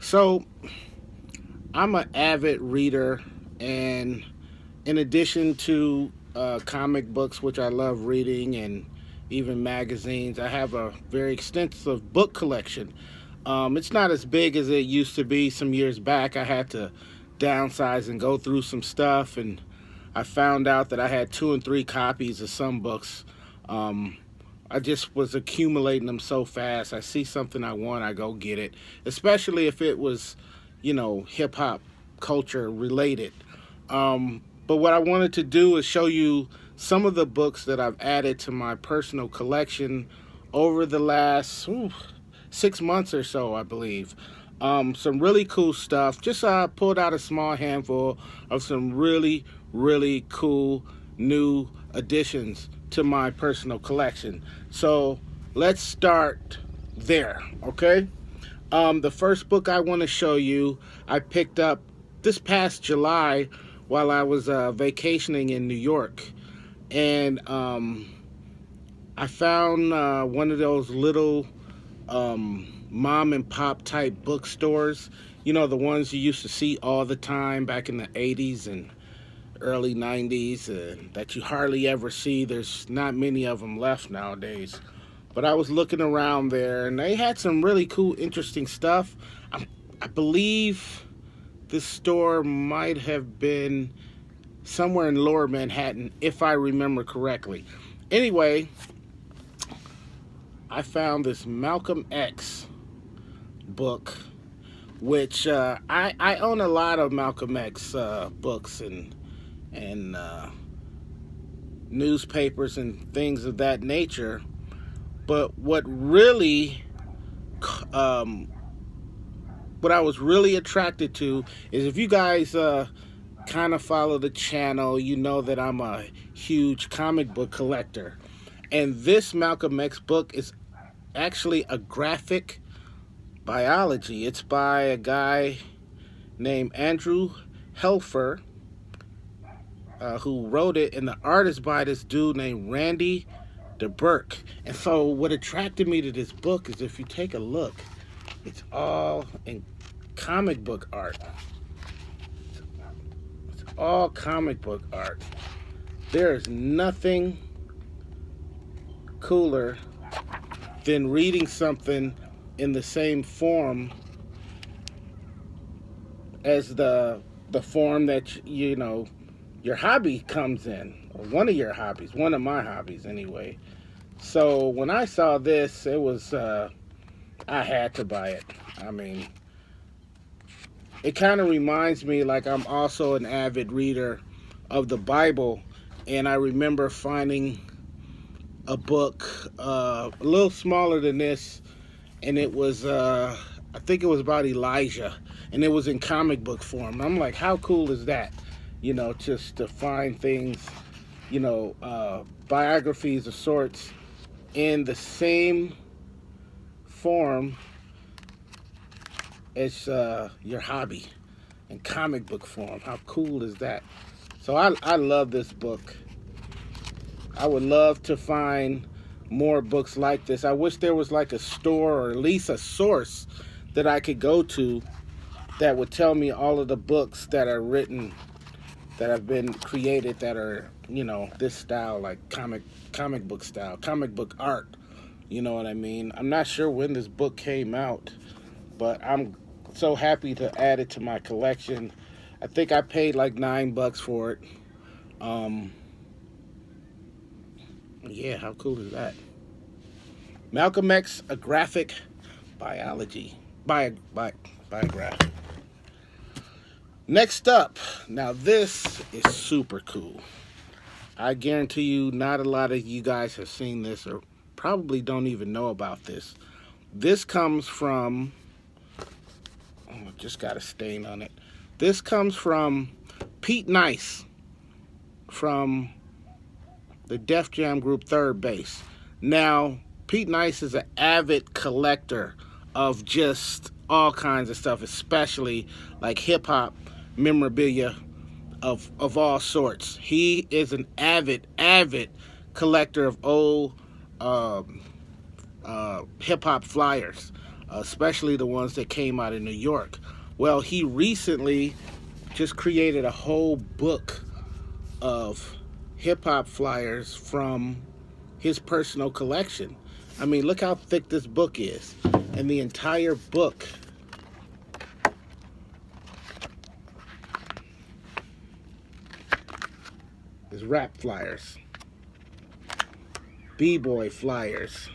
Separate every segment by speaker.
Speaker 1: So I'm an avid reader, and in addition to comic books, which I love reading, and even magazines, I have a very extensive book collection. It's not as big as it used to be some years back. I had to downsize and go through some stuff, and I found out that I had two and three copies of some books. Um, I just was accumulating them so fast. I see something I want, I go get it, especially if it was, hip hop culture related. But what I wanted to do is show you some of the books that I've added to my personal collection over the last 6 months or so, I believe. Some really cool stuff. Just pulled out a small handful of some really, really cool new additions to my personal collection. So let's start there, okay? The first book I want to show you, I picked up this past July while I was vacationing in New York. And I found one of those little mom and pop type bookstores. You know, the ones you used to see all the time back in the 80s and early 90s, that you hardly ever see. There's not many of them left nowadays. But I was looking around there, and they had some really cool, interesting stuff. I believe this store might have been somewhere in Lower Manhattan, if I remember correctly. Anyway, I found this Malcolm X book, which I own a lot of Malcolm X books and newspapers and things of that nature. But um, what I was really attracted to is, if you guys kind of follow the channel, you know that I'm a huge comic book collector. And this Malcolm X book is actually a graphic biology. It's by a guy named Andrew Helfer, who wrote it, and the art is by this dude named Randy DeBurke. And so what attracted me to this book is, if you take a look, it's all in comic book art. It's all comic book art. There is nothing cooler than reading something in the same form as the form that your hobby comes in, or one of your hobbies, one of my hobbies anyway. So when I saw this, it was I had to buy it. I mean, it kind of reminds me, like, I'm also an avid reader of the Bible, and I remember finding a book a little smaller than this, and it was I think it was about Elijah, and it was in comic book form. I'm like, how cool is that? Just to find things, biographies of sorts in the same form as your hobby, in comic book form. How cool is that? So I love this book. I would love to find more books like this. I wish there was like a store, or at least a source that I could go to that would tell me all of the books that are written, that have been created, that are, this style, like comic book style, comic book art. You know what I mean? I'm not sure when this book came out, but I'm so happy to add it to my collection. I think I paid like $9 for it. Yeah, how cool is that? Malcolm X, a graphic biology, biograph. Next up, now this is super cool. I guarantee you not a lot of you guys have seen this, or probably don't even know about this. This comes from, just got a stain on it. This comes from Pete Nice from the Def Jam group Third Base. Now, Pete Nice is an avid collector of just all kinds of stuff, especially like hip-hop memorabilia of all sorts. He is an avid collector of old HipHop Flyers. especially the ones that came out of New York. Well, he recently just created a whole book of hip hop flyers from his personal collection. I mean, look how thick this book is. And the entire book is rap flyers, b-boy flyers,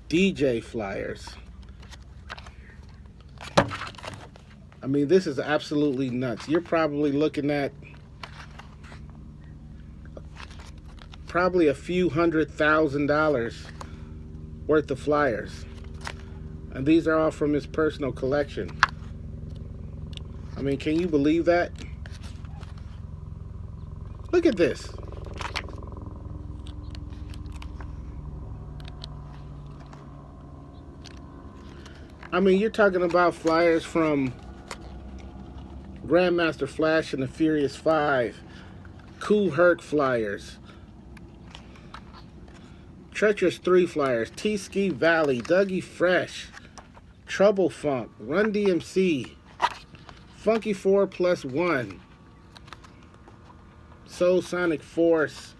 Speaker 1: DJ flyers. I mean, this is absolutely nuts. You're probably looking at probably a few $100,000 worth of flyers. And these are all from his personal collection. I mean, can you believe that? Look at this. I mean, you're talking about flyers from Grandmaster Flash and the Furious Five, Kool Herc flyers, Treacherous 3 flyers, T-Ski Valley, Dougie Fresh, Trouble Funk, Run DMC, Funky 4+1, Soul Sonic Force,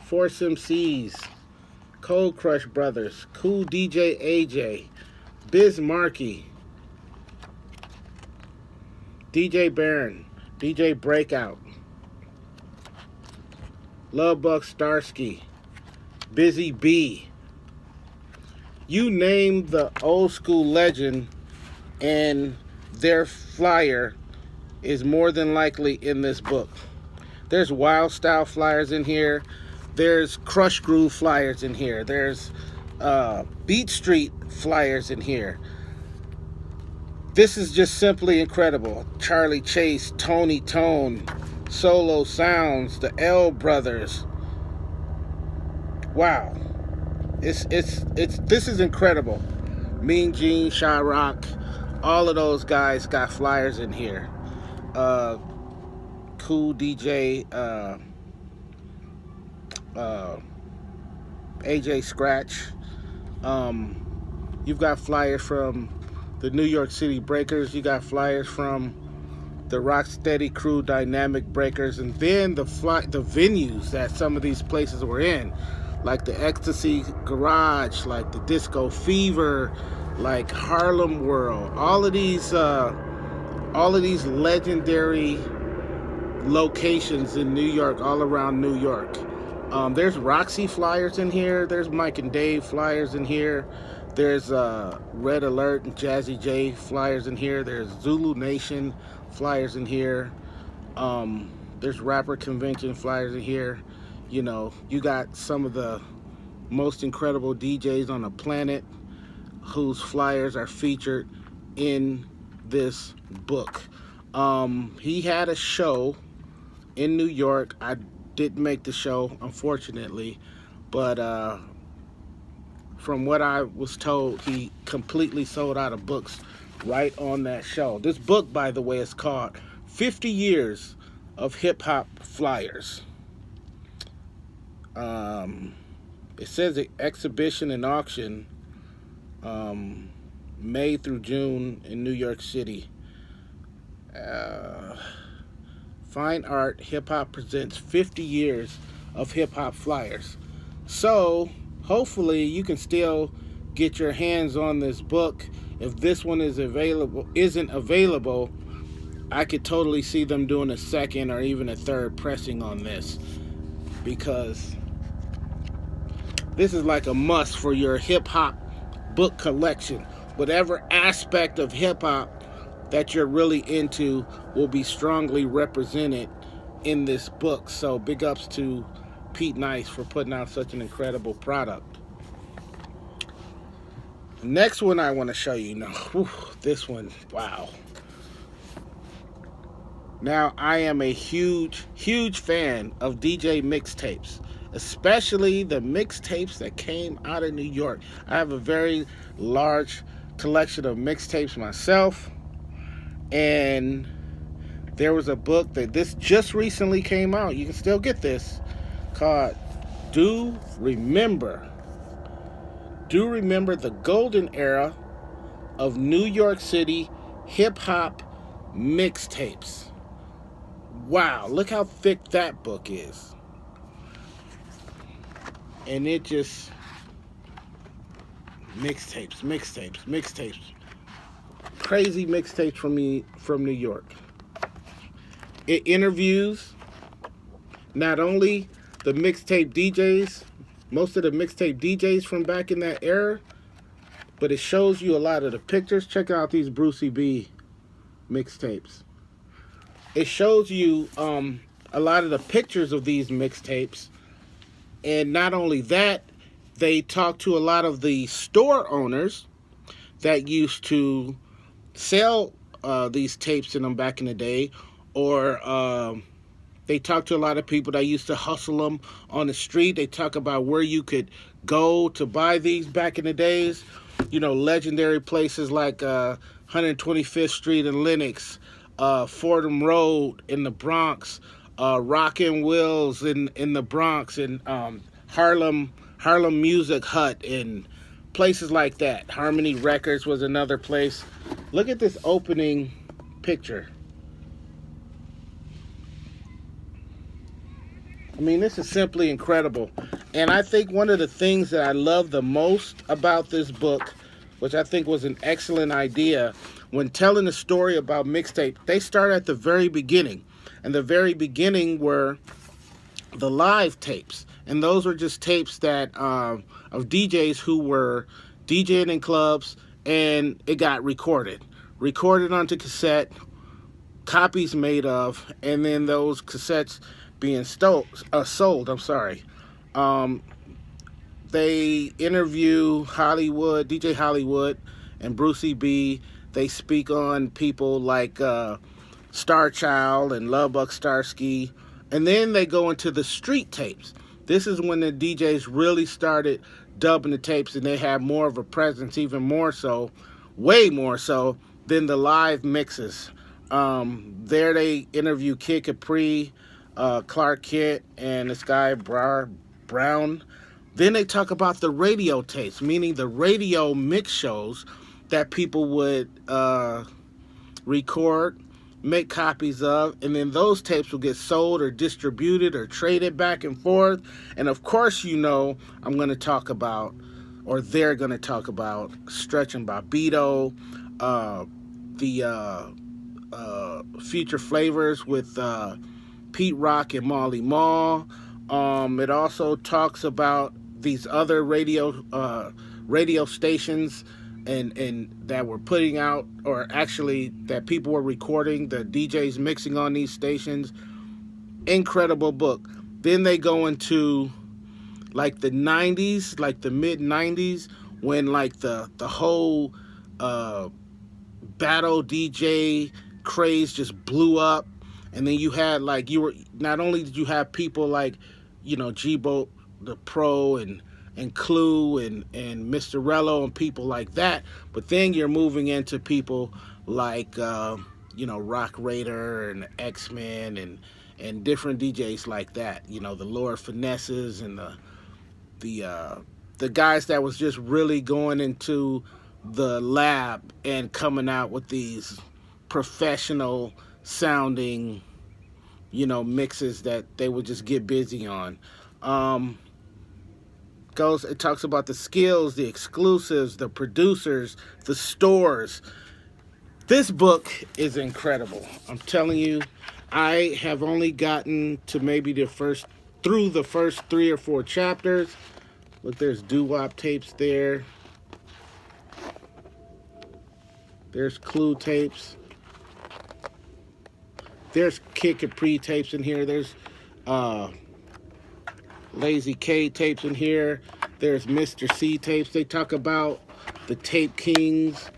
Speaker 1: Force MCs, Cold Crush Brothers, Cool DJ AJ, Biz Markie, DJ Baron, DJ Breakout, Love Buck Starsky, Busy B. You name the old school legend and their flyer is more than likely in this book. There's Wild Style flyers in here. There's Crush Groove flyers in here. There's Beat Street flyers in here. This is just simply incredible. Charlie Chase, Tony Tone, Solo Sounds, the L Brothers. Wow. This is incredible. Mean Gene, Chirac, all of those guys got flyers in here. Cool DJ, AJ Scratch. You've got flyers from the New York City Breakers. You got flyers from the Rocksteady Crew Dynamic Breakers, and then the venues that some of these places were in, like the Ecstasy Garage, like the Disco Fever, like Harlem World. All of these legendary locations in New York, all around New York. There's Roxy flyers in here. There's Mike and Dave flyers in here. There's Red Alert and Jazzy J flyers in here. There's Zulu Nation flyers in here. There's Rapper Convention flyers in here. You know, you got some of the most incredible DJs on the planet whose flyers are featured in this book. He had a show in New York. I didn't make the show, unfortunately, but from what I was told, he completely sold out of books right on that show. This book, by the way, is called 50 Years of Hip Hop Flyers. It says the exhibition and auction May through June in New York City. Fine Art Hip Hop presents 50 years of hip hop flyers. So hopefully you can still get your hands on this book. If this one isn't available, I could totally see them doing a second or even a third pressing on this, because this is like a must for your hip hop book collection. Whatever aspect of hip hop that you're really into will be strongly represented in this book. So big ups to Pete Nice for putting out such an incredible product. Next one I want to show you now. Whew, this one, wow. Now, I am a huge fan of DJ mixtapes, especially the mixtapes that came out of New York. I have a very large collection of mixtapes myself, and there was a book that this just recently came out. You can still get this, called Do Remember do remember the golden era of New York City hip hop mixtapes. Wow, look how thick that book is. And it just mixtapes. Crazy mixtapes from New York. It interviews not only the mixtape DJs, most of the mixtape DJs from back in that era, but it shows you a lot of the pictures. Check out these Brucey B mixtapes. It shows you a lot of the pictures of these mixtapes. And not only that, they talk to a lot of the store owners that used to sell these tapes in them back in the day, or they talk to a lot of people that used to hustle them on the street. They talk about where you could go to buy these back in the days. You know, legendary places like 125th Street in Lenox, Fordham Road in the Bronx, Rockin' Wills in the Bronx, and Harlem Music Hut, and places like that. Harmony Records was another place. Look at this opening picture. I mean, this is simply incredible. And I think one of the things that I love the most about this book, which I think was an excellent idea, when telling the story about mixtape, they start at the very beginning. And the very beginning were the live tapes. And those were just tapes that of DJs who were DJing in clubs, and it got recorded onto cassette, copies made of, and then those cassettes being sold. They interview DJ Hollywood and Brucey B. They speak on people like Star Child and Lubbock Starsky. And then they go into the street tapes. This is when the DJs really started dubbing the tapes, and they had more of a presence, even more so, way more so, than the live mixes. There they interview Kid Capri, Clark Kent, and this guy Brown. Then they talk about the radio tapes, meaning the radio mix shows that people would record, make copies of, and then those tapes will get sold or distributed or traded back and forth. And of course, you know, I'm going to talk about, or they're going to talk about, Stretch and Bobbito, the Future Flavors with Pete Rock and Molly Mall. It also talks about these other radio stations and that were putting out, or actually that people were recording, the DJs mixing on these stations. Incredible book. Then they go into like the 90s, like the mid 90s, when like the whole battle DJ craze just blew up. And then you had like, not only did you have people like, you know, G-Boat the Pro and Clue and Mr. Rello and people like that, but then you're moving into people like you know, Rock Raider and X-Men and different DJs like that, you know, the Lord Finesses and the guys that was just really going into the lab and coming out with these professional sounding, you know, mixes that they would just get busy on. It talks about the skills, the exclusives, the producers, the stores. This book is incredible. I'm telling you, I have only gotten to maybe through the first 3 or 4 chapters. Look, there's doo-wop tapes there. There's Clue tapes. There's Kid Capri tapes in here. There's Lazy K tapes in here. There's Mr. C tapes. They talk about the Tape Kings.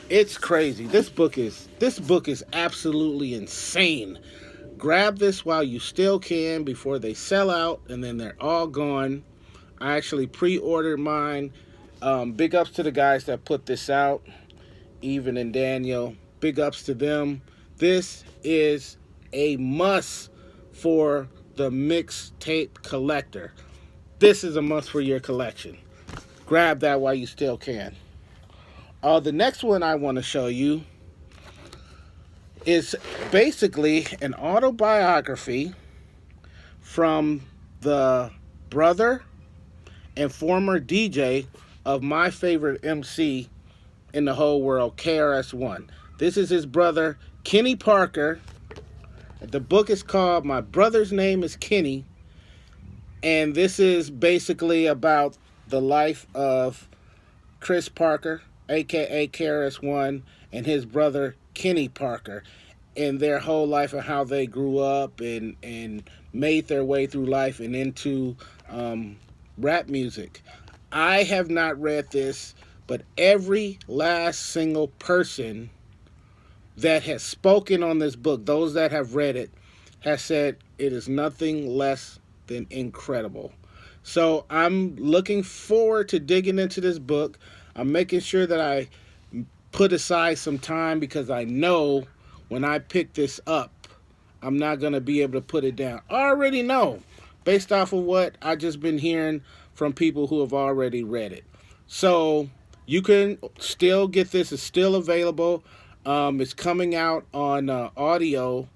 Speaker 1: It's crazy. This book is absolutely insane. Grab this while you still can before they sell out and then they're all gone. I actually pre-ordered mine. Big ups to the guys that put this out, Even and Daniel. Big ups to them. This is a must for the mixtape collector. This is a must for your collection. grab that while you still can. The next one I want to show you is basically an autobiography from the brother and former DJ of my favorite MC in the whole world, KRS-One. This is his brother, Kenny Parker. The book is called My Brother's Name is Kenny, and this is basically about the life of Chris Parker, aka KRS-One, and his brother Kenny Parker, and their whole life and how they grew up and made their way through life and into rap music. I have not read this, but every last single person that has spoken on this book, those that have read it, has said it is nothing less than incredible. So I'm looking forward to digging into this book. I'm making sure that I put aside some time because I know when I pick this up, I'm not going to be able to put it down. I already know, based off of what I just been hearing from people who have already read it. So you can still get this. It's still available. It's coming out on audio.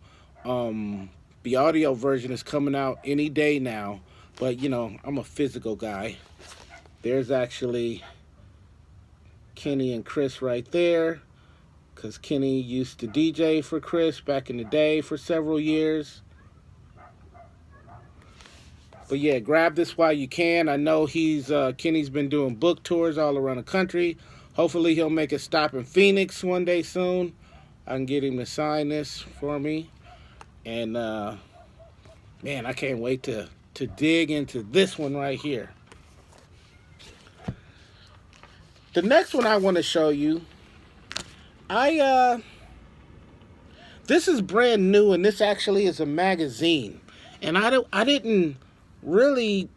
Speaker 1: The audio version is coming out any day now. But, you know, I'm a physical guy. There's actually Kenny and Chris right there, because Kenny used to DJ for Chris back in the day for several years. But yeah, grab this while you can. I know Kenny's been doing book tours all around the country. Hopefully he'll make a stop in Phoenix one day soon. I can get him to sign this for me. And man, I can't wait to dig into this one right here. The next one I want to show you, this is brand new, and this actually is a magazine. And I didn't really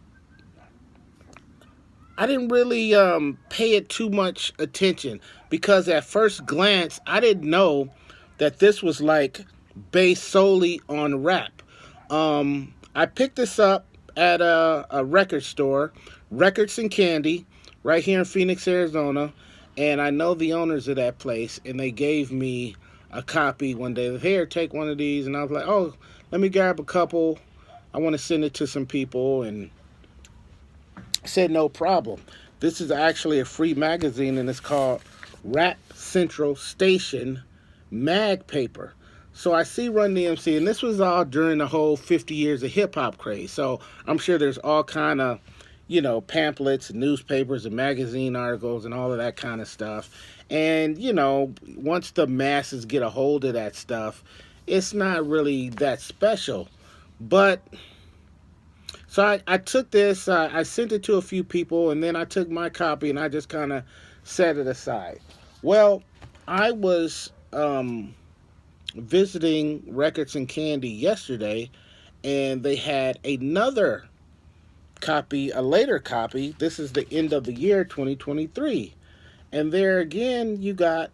Speaker 1: pay it too much attention, because at first glance I didn't know that this was like based solely on rap. I picked this up at a record store, Records and Candy, right here in Phoenix, Arizona, and I know the owners of that place, and they gave me a copy one day. Here, take one of these, and I was like, oh, let me grab a couple. I want to send it to some people, and said no problem. This is actually a free magazine, and it's called Rap Central Station Mag Paper. So I see Run DMC, and this was all during the whole 50 years of hip-hop craze. So I'm sure there's all kind of, you know, pamphlets, newspapers, and magazine articles, and all of that kind of stuff. And, you know, once the masses get a hold of that stuff, it's not really that special. But so I took this, I sent it to a few people, and then I took my copy and I just kind of set it aside. Well, I was visiting Records and Candy yesterday, and they had another copy, a later copy. This is the end of the year 2023. And there again, you got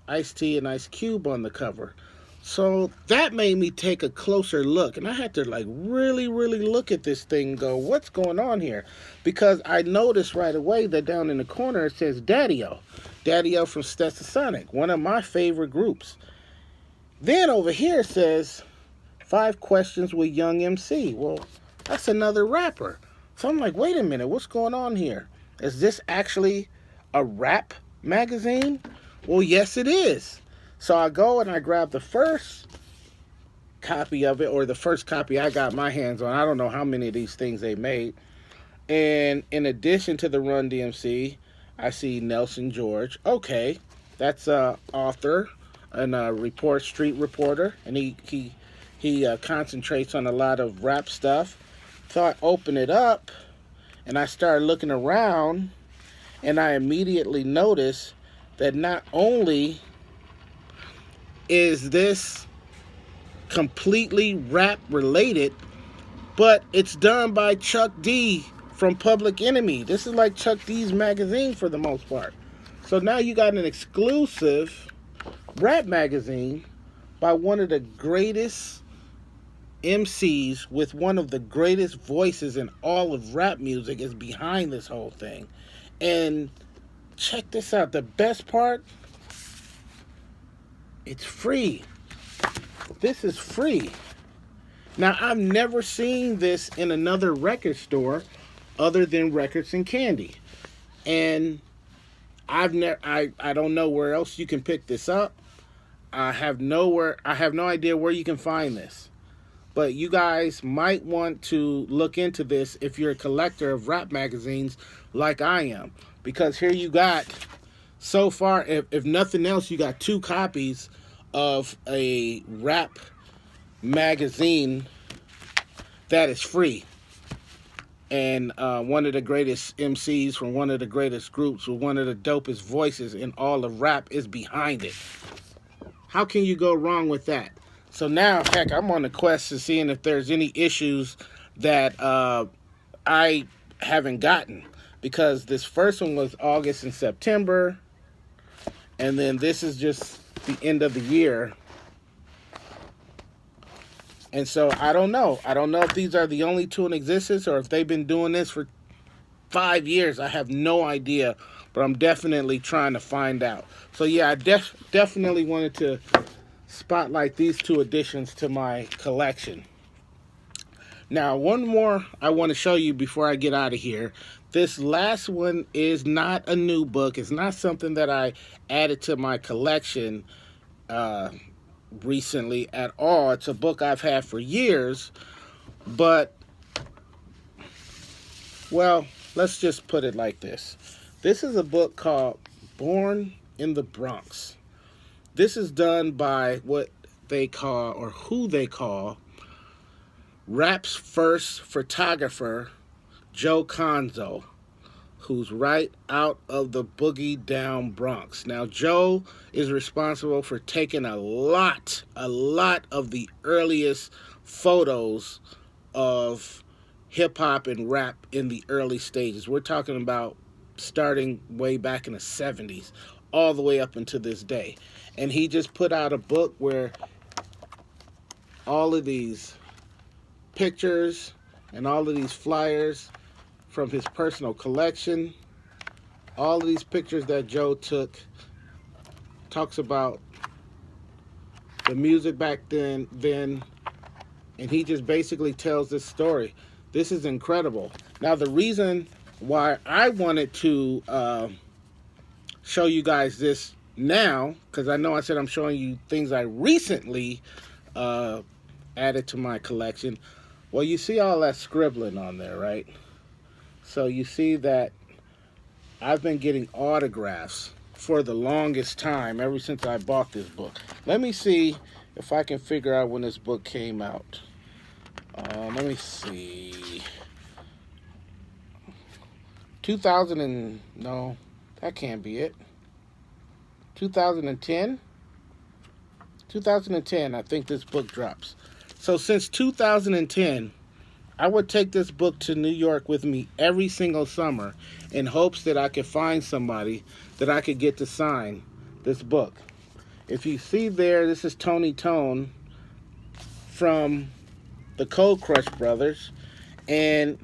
Speaker 1: Ice-T and Ice Cube on the cover. So that made me take a closer look, and I had to like really look at this thing and go, what's going on here? Because I noticed right away that down in the corner it says Daddy-O. Daddy-O from Stetsasonic, one of my favorite groups. Then over here it says 5 Questions with Young MC. Well, that's another rapper. So I'm like, wait a minute, what's going on here? Is this actually a rap magazine? Well, yes, it is. So I go and I grab the first copy of it, or the first copy I got my hands on. I don't know how many of these things they made. And in addition to the Run DMC, I see Nelson George. Okay, that's a author and a street reporter, and he concentrates on a lot of rap stuff. So I open it up, and I started looking around, and I immediately noticed that not only is this completely rap related, but it's done by Chuck D from Public Enemy. This is like Chuck D's magazine for the most part. So now you got an exclusive rap magazine by one of the greatest MCs with one of the greatest voices in all of rap music is behind this whole thing. And check this out. The best part, it's free. This is free. Now, I've never seen this in another record store other than Records and Candy. And I don't know where else you can pick this up. I have no idea where you can find this. But you guys might want to look into this if you're a collector of rap magazines like I am. Because here you got, so far, if nothing else, you got 2 copies of a rap magazine that is free. And one of the greatest MCs from one of the greatest groups with one of the dopest voices in all of rap is behind it. How can you go wrong with that? So now, heck, I'm on the quest to seeing if there's any issues that I haven't gotten. Because this first one was August and September. And then this is just the end of the year. And so I don't know. I don't know if these are the only 2 in existence or if they've been doing this for 5 years. I have no idea. But I'm definitely trying to find out. So yeah, I definitely wanted to spotlight these 2 additions to my collection. Now, one more I want to show you before I get out of here. This last one is not a new book. It's not something that I added to my collection recently at all. It's a book I've had for years, but, well, let's just put it like this. This is a book called Born in the Bronx. This is done by what they call, or who they call, rap's first photographer, Joe Conzo, who's right out of the boogie down Bronx. Now, Joe is responsible for taking a lot of the earliest photos of hip-hop and rap in the early stages. We're talking about starting way back in the 70s, all the way up until this day. And he just put out a book where all of these pictures and all of these flyers from his personal collection, all of these pictures that Joe took, talks about the music back then, and he just basically tells this story. This is incredible. Now, the reason why I wanted to show you guys this now, because I know I said I'm showing you things I recently added to my collection. Well, you see all that scribbling on there, right? So you see that I've been getting autographs for the longest time, ever since I bought this book. Let me see if I can figure out when this book came out. Let me see. 2000 no, that can't be it. 2010? 2010, I think this book drops. So since 2010, I would take this book to New York with me every single summer in hopes that I could find somebody that I could get to sign this book. If you see there, this is Tony Tone from the Cold Crush Brothers. And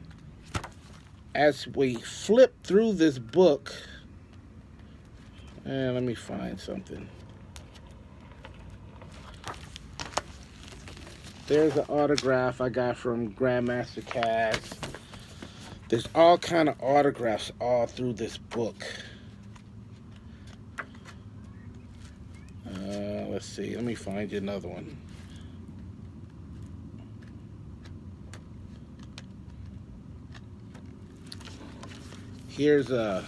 Speaker 1: as we flip through this book, and let me find something. There's an autograph I got from Grandmaster Caz. There's all kind of autographs all through this book. Let's see. Let me find you another one. Here's a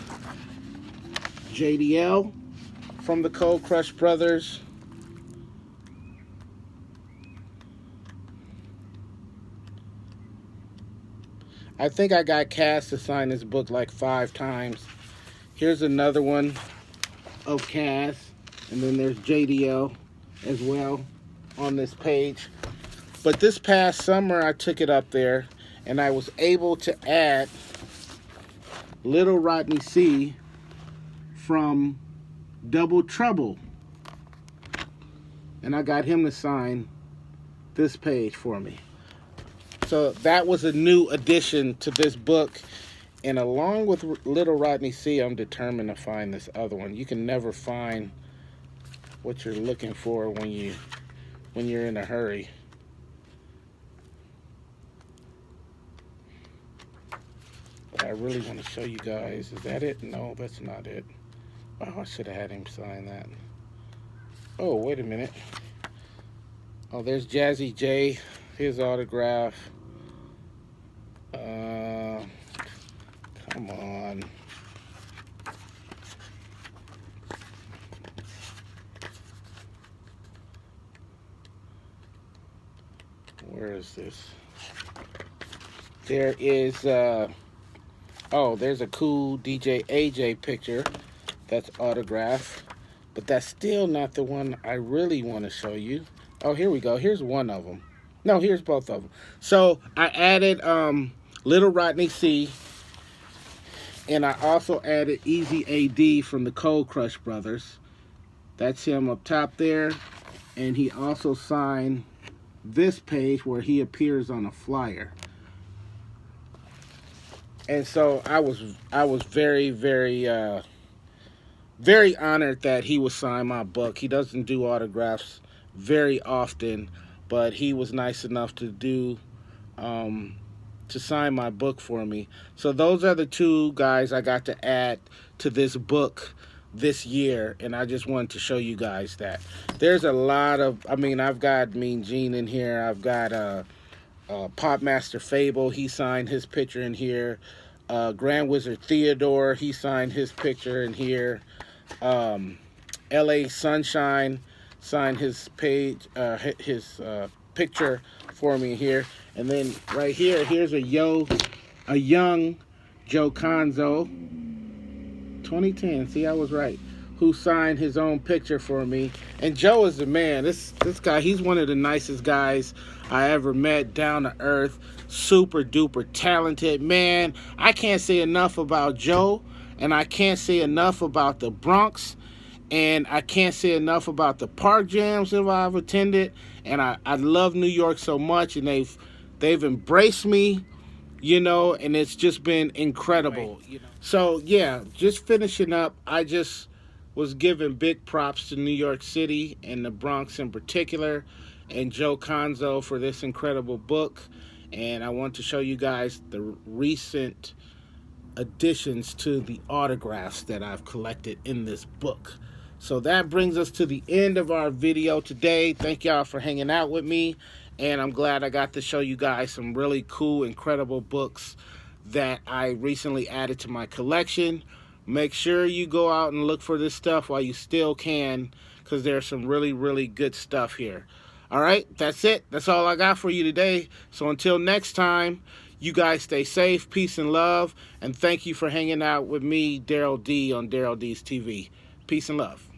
Speaker 1: JDL from the Cold Crush Brothers. I think I got Caz to sign this book like 5 times. Here's another one of Caz, and then there's JDL as well on this page. But this past summer, I took it up there, and I was able to add Little Rodney C from Double Trouble. And I got him to sign this page for me. So that was a new addition to this book. And along with Little Rodney C, I'm determined to find this other one. You can never find what you're looking for when you're in a hurry. But I really want to show you guys. Is that it? No, that's not it. Oh, I should have had him sign that. Oh, wait a minute. Oh, there's Jazzy J. His autograph. Come on. Where is this? There is, oh, there's a cool DJ AJ picture that's autographed. But that's still not the one I really want to show you. Oh, here we go. Here's one of them. No, here's both of them. So I added Little Rodney C, and I also added Easy AD from the Cold Crush Brothers. That's him up top there, and he also signed this page where he appears on a flyer. And so I was very very honored that he would sign my book. He doesn't do autographs very often, but he was nice enough to do to sign my book for me. So those are the two guys I got to add to this book this year, and I just wanted to show you guys that. There's a lot of, I mean, I've got Mean Gene in here. I've got Pop Master Fable. He signed his picture in here. Grand Wizard Theodore, he signed his picture in here. LA Sunshine signed his page, his picture for me here. And then right here, here's a young Joe Conzo, 2010. See, I was right. Who signed his own picture for me. And Joe is the man. This guy, he's one of the nicest guys I ever met. Down to earth, super duper talented. Man, I can't say enough about Joe, and I can't say enough about the Bronx, and I can't say enough about the park jams that I've attended. And I love New York so much, and they've embraced me, you know, and it's just been incredible. Right. So yeah, just finishing up, I just was giving big props to New York City and the Bronx in particular, and Joe Conzo for this incredible book. And I want to show you guys the recent additions to the autographs that I've collected in this book. So that brings us to the end of our video today. Thank y'all for hanging out with me, and I'm glad I got to show you guys some really cool, incredible books that I recently added to my collection. Make sure you go out and look for this stuff while you still can, because there's some really good stuff here. All right, that's it. That's all I got for you today. So until next time, you guys stay safe, peace and love, and thank you for hanging out with me, Daryl D, on Daryl D's TV. Peace and love.